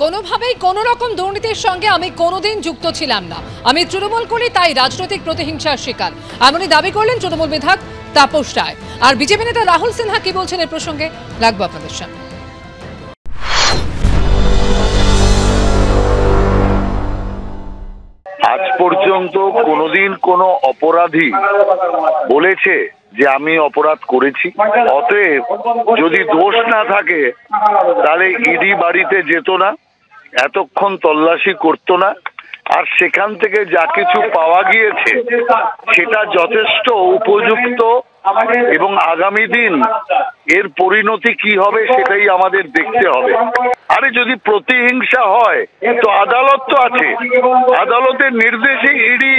কোনোভাবেই কোনো রকম দুর্নীতির সঙ্গে আমি কোনোদিন যুক্ত ছিলাম না। আমি তৃণমূল করি, তাই রাজনৈতিক প্রতিহিংসার শিকার, এমনই দাবি করলেন তৃণমূল বিধায়ক তাপস রায়। আর বিজেপি নেতা রাহুল সিনহা কি বলছেন এই প্রসঙ্গে রাখবো আপনাদের সামনে। আজ পর্যন্ত কোনোদিন কোনো অপরাধী বলেছে যে আমি অপরাধ করেছি? অতএব যদি দোষ না থাকে তাহলে ইডি বাড়িতে যেত না, এতক্ষণ তল্লাশি করতো না, আর সেখান থেকে যা কিছু পাওয়া গিয়েছে সেটা যথেষ্ট উপযুক্ত, এবং আগামী দিন এর পরিণতি কি হবে সেটাই আমাদের দেখতে হবে। আরে যদি প্রতিহিংসা হয় তো আদালত তো আছে, আদালতের নির্দেশে ইডি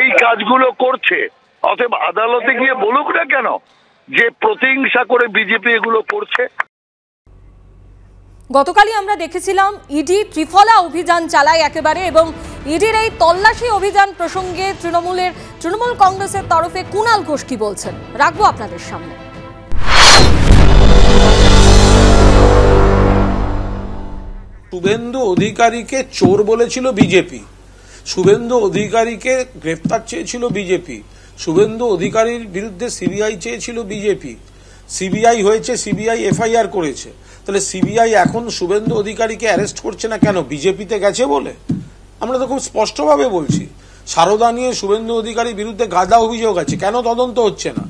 এই কাজগুলো করছে। অতএব আদালতে গিয়ে বলুক না কেন যে প্রতিহিংসা করে বিজেপি এগুলো করছে। গতকালই আমরা দেখেছিলাম ইডি ত্রিফলা অভিযান চালায় একেবারে, এবং ইডির এই তল্লাশি অভিযান প্রসঙ্গে তৃণমূল কংগ্রেসের তরফে কুণাল ঘোষ কি বলছেন রাখবো আপনাদের সামনে। শুভেন্দু অধিকারীকে চোর বলেছিল বিজেপি, শুভেন্দু অধিকারীকে গ্রেফতার চেয়েছিল বিজেপি, শুভেন্দু অধিকারীর বিরুদ্ধে সিবিআই চেয়েছিল বিজেপি, সিবিআই হয়েছে, সিবিআই এফআইআর করেছে। তাহলে সিবিআই এখন শুভেন্দু অধিকারীকে অ্যারেস্ট করছে না কেন? বিজেপিতে গেছে বলে? আমরা তো খুব স্পষ্টভাবে বলছি, সারদা নিয়ে শুভেন্দু অধিকারীর বিরুদ্ধে গাদা অভিযোগ আছে, কেন তদন্ত হচ্ছে না?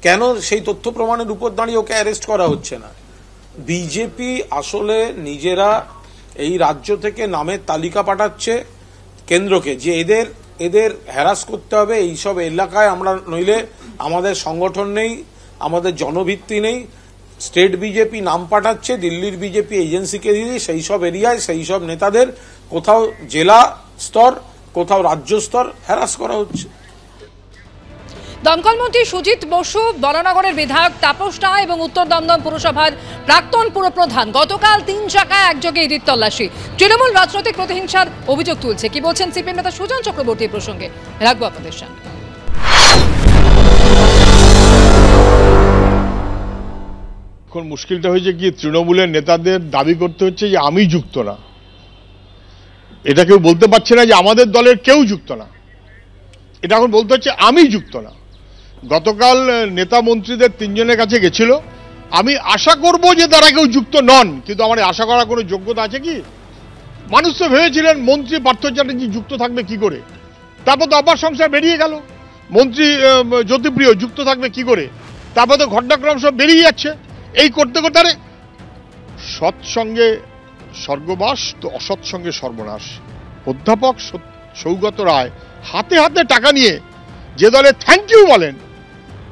কেন সেই তথ্য প্রমাণের উপর দাঁড়িয়ে ওকে অ্যারেস্ট করা হচ্ছে না? বিজেপি আসলে নিজেরা এই রাজ্য থেকে নামের তালিকা পাঠাচ্ছে কেন্দ্রকে, যে এদের হ্যারাস করতে হবে এইসব এলাকায়, আমরা নইলে আমাদের সংগঠন নেই, আমাদের জনভিত্তি নেই। স্টেট বিজেপি নাম পাঠাচ্ছে, দিল্লির বিজেপি এজেন্সিকে দিয়ে সেই সব এরিয়ায় সেই সব নেতাদের কোথাও জেলা স্তর, কোথাও রাজ্য স্তর হ্যারাস করা হচ্ছে। দমকল মন্ত্রী সুজিত বসু, বরানগরের বিধায়ক তাপস রায় এবং উত্তর দমদম পুরসভার প্রাক্তন পুরপ্রধান গতকাল 3 জায়গায় একযোগে ইডির তল্লাশি। তৃণমূল রাজনৈতিক প্রতিহিংসার অভিযোগ তুলছে, কি বলছেন সিপিএম নেতা সুজন চক্রবর্তী প্রসঙ্গে রাখবো আপনাদের সামনে। এখন মুশকিলটা হয়েছে কি, তৃণমূলের নেতাদের দাবি করতে হচ্ছে যে আমি যুক্ত না, এটা কেউ বলতে পারছে না যে আমাদের দলের কেউ যুক্ত না, এটা এখন বলতে হচ্ছে আমি যুক্ত না। গতকাল নেতা মন্ত্রীদের 3 জনের কাছে গেছিল, আমি আশা করব যে তারা কেউ যুক্ত নন, কিন্তু আমার আশা করার কোনো যোগ্যতা আছে কি? মানুষ তো ভেবেছিলেন মন্ত্রী পার্থ চ্যাটার্জি যুক্ত থাকবে কি করে, তারপর তো আবার সংসার বেরিয়ে গেল। মন্ত্রী জ্যোতিপ্রিয় যুক্ত থাকবে কি করে, তারপর তো ঘটনাক্রম সব বেরিয়ে যাচ্ছে। এই করতে করতে সৎসঙ্গে স্বর্গবাস তো অসৎসঙ্গে সর্বনাশ। অধ্যাপক সৌগত রায় হাতে হাতে টাকা নিয়ে যে দলে থ্যাংক ইউ বলেন,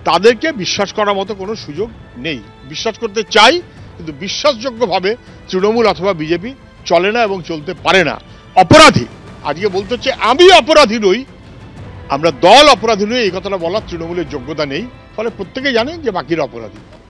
তাদেরকে বিশ্বাস করার মতো কোনো সুযোগ নেই। বিশ্বাস করতে চাই, কিন্তু বিশ্বাসযোগ্যভাবে তৃণমূল অথবা বিজেপি চলে না এবং চলতে পারে না। অপরাধী আজকে বলতে হচ্ছে আমি অপরাধী নই, আমরা দল অপরাধী নই, এই কথাটা বলার তৃণমূলের যোগ্যতা নেই। ফলে প্রত্যেকে জানে যে বাকিরা অপরাধী।